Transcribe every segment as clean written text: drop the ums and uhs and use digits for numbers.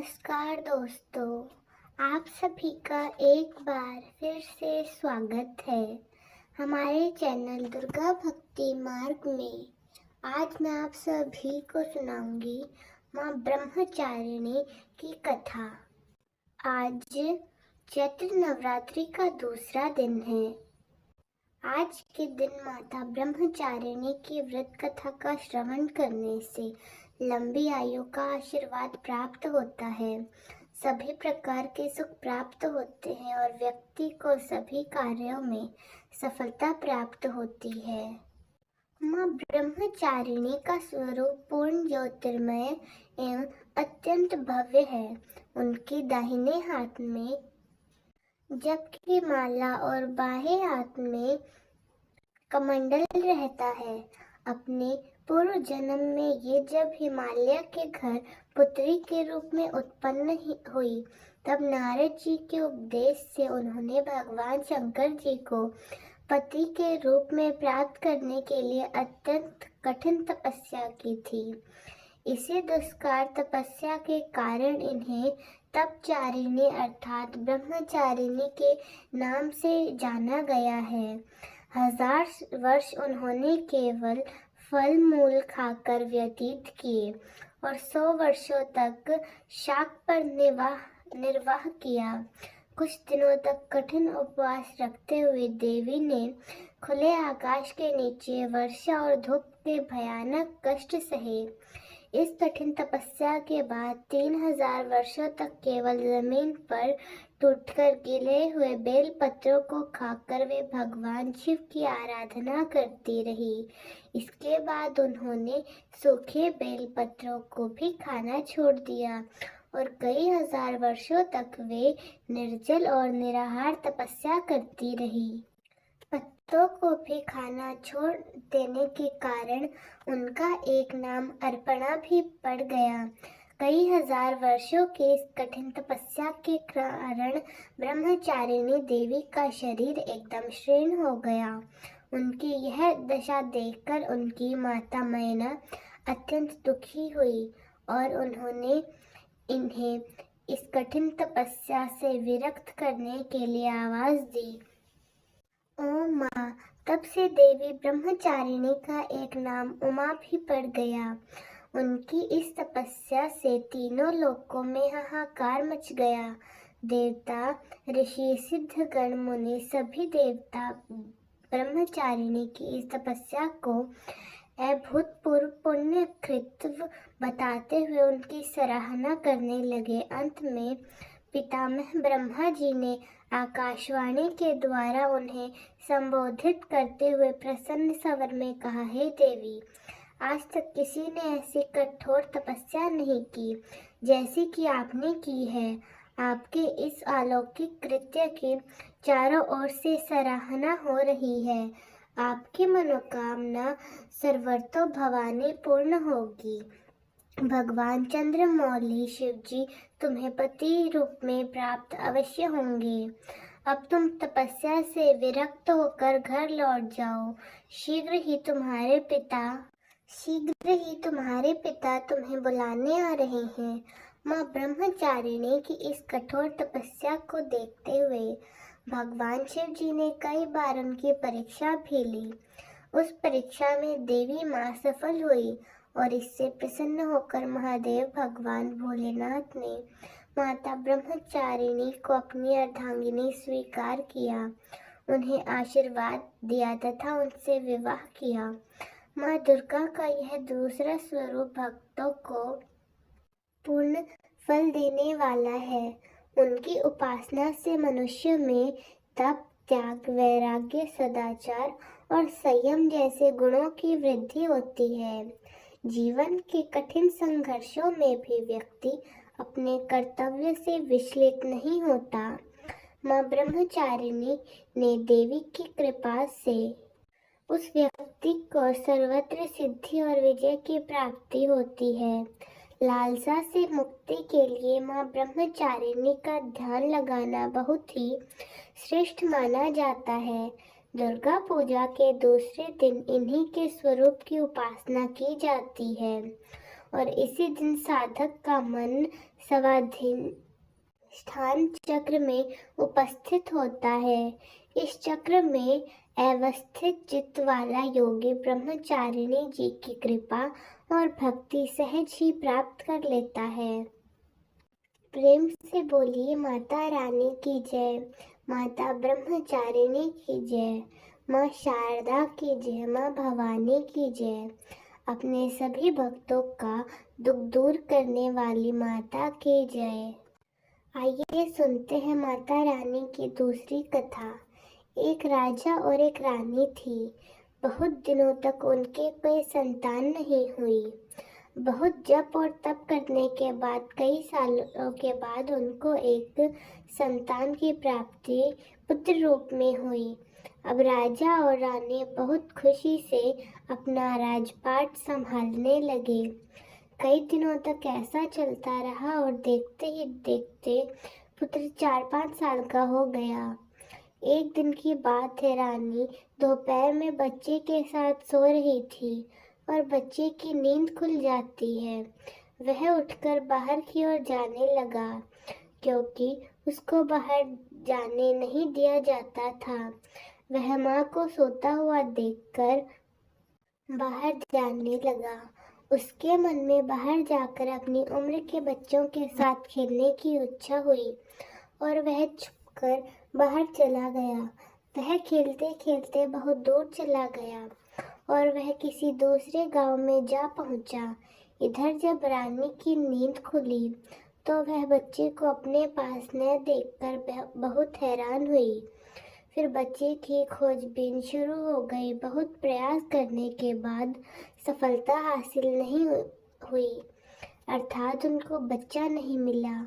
नमस्कार दोस्तों, आप सभी का एक बार फिर से स्वागत है हमारे चैनल दुर्गा भक्ति मार्ग में। आज मैं आप सभी को सुनाऊंगी माँ ब्रह्मचारिणी की कथा। आज चैत्र नवरात्रि का दूसरा दिन है। आज के दिन माता ब्रह्मचारिणी की व्रत कथा का श्रवण करने से लंबी आयु का आशीर्वाद प्राप्त होता है, सभी प्रकार के सुख प्राप्त होते हैं और व्यक्ति को सभी कार्यों में सफलता प्राप्त होती है। माँ ब्रह्मचारिणी का स्वरूप पूर्ण ज्योतिर्मय एवं अत्यंत भव्य है। उनके दाहिने हाथ में जप की माला और बाएं हाथ में कमंडल रहता है। अपने पूर्व जन्म में ये जब हिमालय के घर पुत्री के रूप में उत्पन्न हुई, तब नारद जी के उपदेश से उन्होंने भगवान शंकर जी को पति के रूप में प्राप्त करने के लिए अत्यंत कठिन तपस्या की थी। इसी दुष्कार तपस्या के कारण इन्हें तपचारिणी अर्थात ब्रह्मचारिणी के नाम से जाना गया है। 1000 वर्ष उन्होंने केवल फल मूल खाकर व्यतीत किए और 100 वर्षों तक शाक पर निर्वाह किया। कुछ दिनों तक कठिन उपवास रखते हुए देवी ने खुले आकाश के नीचे वर्षा और धूप के भयानक कष्ट सहे। इस कठिन तपस्या के बाद 3000 वर्षों तक केवल जमीन पर टूटकर गिरे हुए बेल पत्रों को खाकर वे भगवान शिव की आराधना करती रही। इसके बाद उन्होंने सूखे बेल पत्रों को भी खाना छोड़ दिया और कई हजार वर्षों तक वे निर्जल और निराहार तपस्या करती रही। पत्तों को भी खाना छोड़ देने के कारण उनका एक नाम अर्पणा भी पड़ गया। कई हजार वर्षों के इस कठिन तपस्या के कारण ब्रह्मचारिणी देवी का शरीर एकदम क्षीण हो गया। उनकी यह दशा देखकर उनकी माता मैना अत्यंत दुखी हुई और उन्होंने इन्हें इस कठिन तपस्या से विरक्त करने के लिए आवाज दी। ओ माँ, तब से देवी ब्रह्मचारिणी का एक नाम उमा भी पड़ गया। उनकी इस तपस्या से तीनों लोकों में हाहाकार मच गया। देवता, ऋषि, सिद्धगण, मुनि सभी देवता ब्रह्मचारिणी की इस तपस्या को अभूतपूर्व पुण्य कृत्य बताते हुए उनकी सराहना करने लगे। अंत में पितामह ब्रह्मा जी ने आकाशवाणी के द्वारा उन्हें संबोधित करते हुए प्रसन्न स्वर में कहा, हे देवी, आज तक किसी ने ऐसी कठोर तपस्या नहीं की जैसी कि आपने की है। आपके इस अलौकिक कृत्य की चारों ओर से सराहना हो रही है। आपकी मनोकामना सर्वतो भवानी पूर्ण होगी। भगवान चंद्रमौली शिव जी तुम्हें पति रूप में प्राप्त अवश्य होंगे। अब तुम तपस्या से विरक्त होकर घर लौट जाओ। शीघ्र ही तुम्हारे पिता तुम्हें बुलाने आ रहे हैं। माँ ब्रह्मचारिणी की इस कठोर तपस्या को देखते हुए भगवान शिव जी ने कई बार उनकी परीक्षा भी ली। उस परीक्षा में देवी माँ सफल हुई और इससे प्रसन्न होकर महादेव भगवान भोलेनाथ ने माता ब्रह्मचारिणी को अपनी अर्धांगिनी स्वीकार किया, उन्हें आशीर्वाद दिया तथा उनसे विवाह किया। माँ दुर्गा का यह दूसरा स्वरूप भक्तों को पूर्ण फल देने वाला है। उनकी उपासना से मनुष्य में तप, त्याग, वैराग्य, सदाचार और संयम जैसे गुणों की वृद्धि होती है। जीवन के कठिन संघर्षों में भी व्यक्ति अपने कर्तव्य से विचलित नहीं होता। माँ ब्रह्मचारिणी ने देवी की कृपा से उस व्यक्ति को सर्वत्र सिद्धि और विजय की प्राप्ति होती है। लालसा से मुक्ति के लिए माँ ब्रह्मचारिणी का ध्यान लगाना बहुत ही श्रेष्ठ माना जाता है। दुर्गा पूजा के दूसरे दिन इन्हीं के स्वरूप की उपासना की जाती है। और इसी दिन साधक का मन स्वाधिष्ठान चक्र में उपस्थित होता है। इस चक्र में अवस्थित चित्त वाला योगी ब्रह्मचारिणी जी की कृपा और भक्ति सहज ही प्राप्त कर लेता है। प्रेम से बोलिए माता रानी की जय, माता ब्रह्मचारिणी की जय, माँ शारदा की जय, माँ भवानी की जय। अपने सभी भक्तों का दुख दूर करने वाली माता की जय। आइए सुनते हैं माता रानी की दूसरी कथा। एक राजा और एक रानी थी। बहुत दिनों तक उनके कोई संतान नहीं हुई। बहुत जप और तप करने के बाद कई सालों के बाद उनको एक संतान की प्राप्ति पुत्र रूप में हुई। अब राजा और रानी बहुत खुशी से अपना राजपाट संभालने लगे। कई दिनों तक ऐसा चलता रहा और देखते ही देखते पुत्र 4-5 साल का हो गया। एक दिन की बात है, रानी दोपहर में बच्चे के साथ सो रही थी और बच्चे की नींद खुल जाती है। वह उठकर बाहर की ओर जाने लगा, क्योंकि उसको बाहर जाने नहीं दिया जाता था। वह माँ को सोता हुआ देखकर बाहर जाने लगा। उसके मन में बाहर जाकर अपनी उम्र के बच्चों के साथ खेलने की इच्छा हुई और वह छुपकर बाहर चला गया। वह खेलते खेलते बहुत दूर चला गया और वह किसी दूसरे गांव में जा पहुंचा। इधर जब रानी की नींद खुली तो वह बच्चे को अपने पास न देखकर बहुत हैरान हुई। फिर बच्चे की खोजबीन शुरू हो गई। बहुत प्रयास करने के बाद सफलता हासिल नहीं हुई, अर्थात उनको बच्चा नहीं मिला।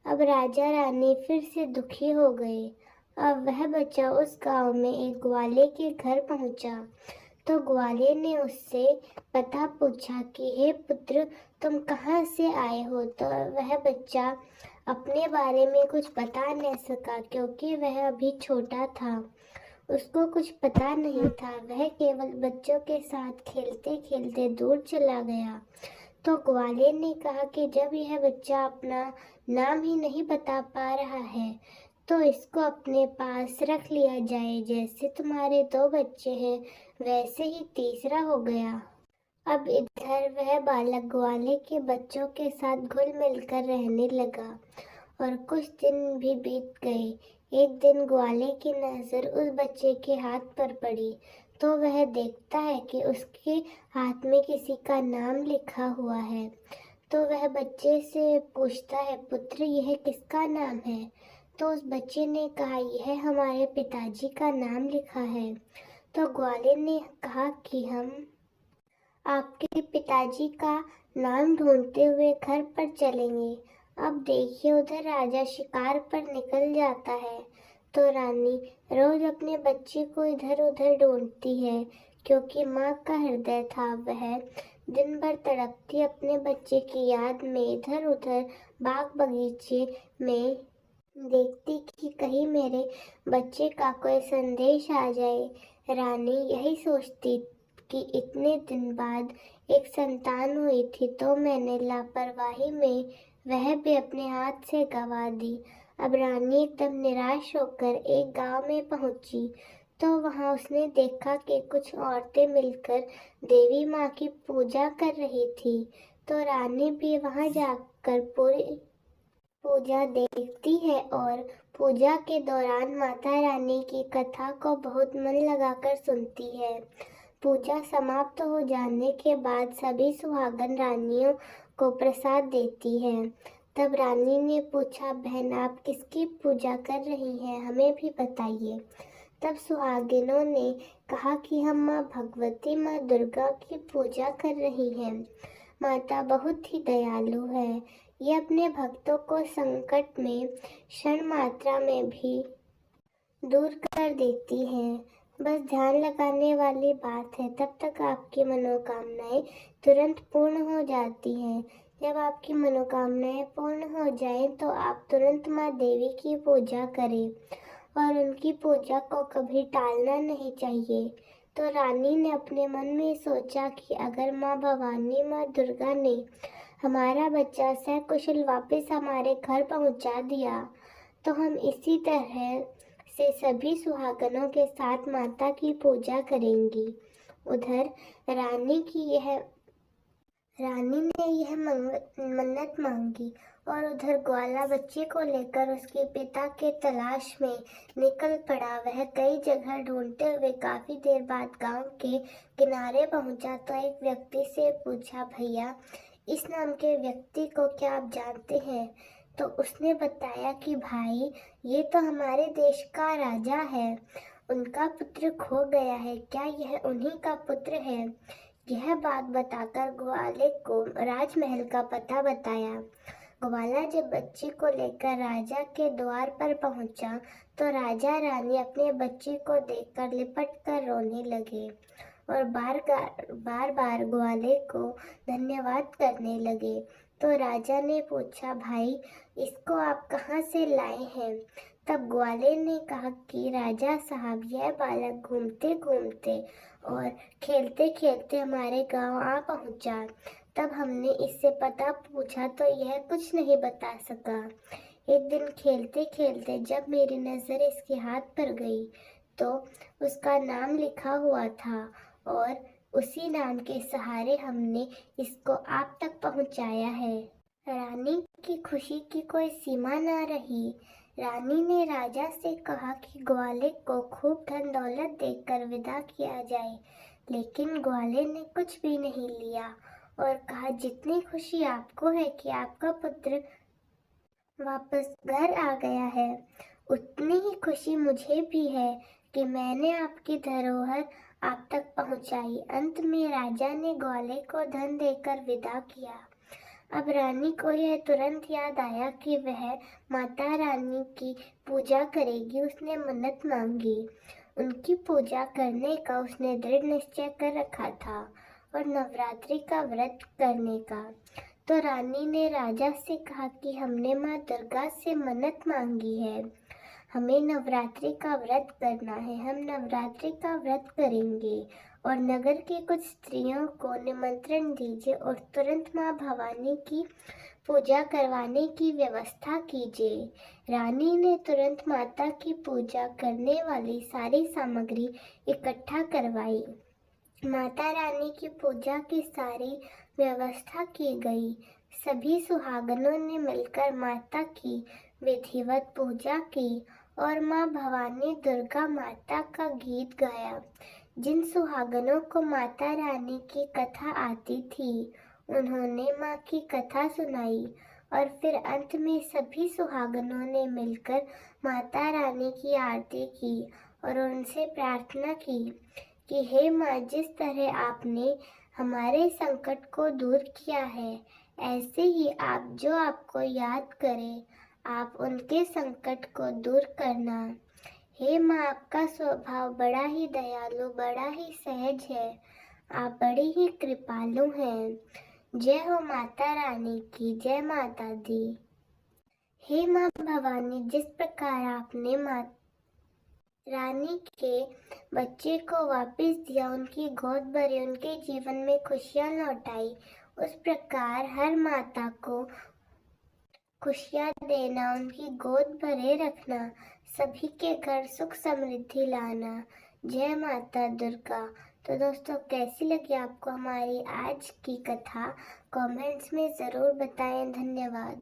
अब राजा रानी फिर से दुखी हो गए। अब वह बच्चा उस गांव में एक ग्वाले के घर पहुंचा तो ग्वाले ने उससे पता पूछा कि हे पुत्र, तुम कहाँ से आए हो। तो वह बच्चा अपने बारे में कुछ बता नहीं सका, क्योंकि वह अभी छोटा था। उसको कुछ पता नहीं था। वह केवल बच्चों के साथ खेलते खेलते दूर चला गया। तो ग्वाले ने कहा कि जब यह बच्चा अपना नाम ही नहीं बता पा रहा है तो इसको अपने पास रख लिया जाए। जैसे तुम्हारे 2 बच्चे हैं वैसे ही तीसरा हो गया। अब इधर वह बालक ग्वाले के बच्चों के साथ घुल मिलकर रहने लगा और कुछ दिन भी बीत गए। एक दिन ग्वाले की नजर उस बच्चे के हाथ पर पड़ी तो वह देखता है कि उसके हाथ में किसी का नाम लिखा हुआ है। तो वह बच्चे से पूछता है, पुत्र यह किसका नाम है। तो उस बच्चे ने कहा, यह हमारे पिताजी का नाम लिखा है। तो ग्वाले ने कहा कि हम आपके पिताजी का नाम ढूंढते हुए घर पर चलेंगे। अब देखिए उधर राजा शिकार पर निकल जाता है तो रानी रोज अपने बच्चे को इधर उधर ढूंढती है, क्योंकि माँ का हृदय था। वह दिन भर तड़पती अपने बच्चे की याद में इधर उधर बाग बगीचे में देखती कि कहीं मेरे बच्चे का कोई संदेश आ जाए। रानी यही सोचती कि इतने दिन बाद एक संतान हुई थी तो मैंने लापरवाही में वह भी अपने हाथ से गंवा दी। अब रानी एकदम निराश होकर एक गांव में पहुंची तो वहां उसने देखा कि कुछ औरतें मिलकर देवी माँ की पूजा कर रही थी। तो रानी भी वहां जाकर पूरी पूजा देखती है और पूजा के दौरान माता रानी की कथा को बहुत मन लगाकर सुनती है। पूजा समाप्त हो जाने के बाद सभी सुहागन रानियों को प्रसाद देती है। तब रानी ने पूछा, बहन आप किसकी पूजा कर रही हैं, हमें भी बताइए। तब सुहागिनों ने कहा कि हम माँ भगवती माँ दुर्गा की पूजा कर रही हैं। माता बहुत ही दयालु है। ये अपने भक्तों को संकट में क्षण मात्रा में भी दूर कर देती हैं। बस ध्यान लगाने वाली बात है, तब तक आपकी मनोकामनाएं तुरंत पूर्ण हो जाती हैं। जब आपकी मनोकामनाएं पूर्ण हो जाएं तो आप तुरंत माँ देवी की पूजा करें और उनकी पूजा को कभी टालना नहीं चाहिए। तो रानी ने अपने मन में सोचा कि अगर माँ भवानी माँ दुर्गा ने हमारा बच्चा सकुशल वापस हमारे घर पहुंचा दिया, तो हम इसी तरह से सभी सुहागनों के साथ माता की पूजा करेंगी। उधर रानी ने यह मन्नत मांगी और उधर ग्वाला बच्चे को लेकर उसके पिता के तलाश में निकल पड़ा। वह कई जगह ढूंढते हुए काफी देर बाद गांव के किनारे पहुंचा तो एक व्यक्ति से पूछा, भैया इस नाम के व्यक्ति को क्या आप जानते हैं? तो उसने बताया कि भाई ये तो हमारे देश का राजा है, उनका पुत्र खो गया है, क्या यह उन्हीं का पुत्र है? यह बात बताकर ग्वाले को राजमहल का पता बताया। ग्वाला जब बच्चे को लेकर राजा के द्वार पर पहुंचा तो राजा रानी अपने बच्चे को देखकर लिपट कर रोने लगे और बार बार ग्वाले को धन्यवाद करने लगे। तो राजा ने पूछा, भाई इसको आप कहाँ से लाए हैं? तब ग्वाले ने कहा कि राजा साहब यह बालक घूमते घूमते और खेलते खेलते हमारे गांव आ पहुंचा। तब हमने इससे पता पूछा तो यह कुछ नहीं बता सका। एक दिन खेलते खेलते जब मेरी नज़र इसके हाथ पर गई तो उसका नाम लिखा हुआ था और उसी नाम के सहारे हमने इसको आप तक पहुंचाया है। रानी की खुशी की कोई सीमा न रही। रानी ने राजा से कहा कि ग्वाले को खूब धन दौलत देकर विदा किया जाए, लेकिन ग्वाले ने कुछ भी नहीं लिया और कहा, जितनी खुशी आपको है कि आपका पुत्र वापस घर आ गया है, उतनी ही खुशी मुझे भी है कि मैंने आपकी धरोहर आप तक पहुंचाई। अंत में राजा ने ग्वाले को धन देकर विदा किया। अब रानी को यह तुरंत याद आया कि वह माता रानी की पूजा करेगी। उसने मन्नत मांगी। उनकी पूजा करने का उसने दृढ़ निश्चय कर रखा था और नवरात्रि का व्रत करने का। तो रानी ने राजा से कहा कि हमने माँ दुर्गा से मन्नत मांगी है, हमें नवरात्रि का व्रत करना है, हम नवरात्रि का व्रत करेंगे और नगर की कुछ स्त्रियों को निमंत्रण दीजिए और तुरंत माँ भवानी की पूजा करवाने की व्यवस्था कीजिए। रानी ने तुरंत माता की पूजा करने वाली सारी सामग्री इकट्ठा करवाई। माता रानी की पूजा की सारी व्यवस्था की गई। सभी सुहागनों ने मिलकर माता की विधिवत पूजा की और माँ भवानी दुर्गा माता का गीत गाया। जिन सुहागनों को माता रानी की कथा आती थी उन्होंने माँ की कथा सुनाई और फिर अंत में सभी सुहागनों ने मिलकर माता रानी की आरती की और उनसे प्रार्थना की कि हे माँ, जिस तरह आपने हमारे संकट को दूर किया है, ऐसे ही आप जो आपको याद करें आप उनके संकट को दूर करना। हे माँ, आपका स्वभाव बड़ा ही दयालु, बड़ा ही सहज है, आप बड़ी ही कृपालु हैं। जय हो माता रानी की, जय माता दी। हे माँ भवानी, जिस प्रकार आपने माँ रानी के बच्चे को वापस दिया, उनकी गोद भरी, उनके जीवन में खुशियाँ लौटाई, उस प्रकार हर माता को खुशियाँ देना, उनकी गोद भरे रखना, सभी के घर सुख समृद्धि लाना। जय माता दुर्गा। तो दोस्तों, कैसी लगी आपको हमारी आज की कथा? कमेंट्स में ज़रूर बताएं। धन्यवाद।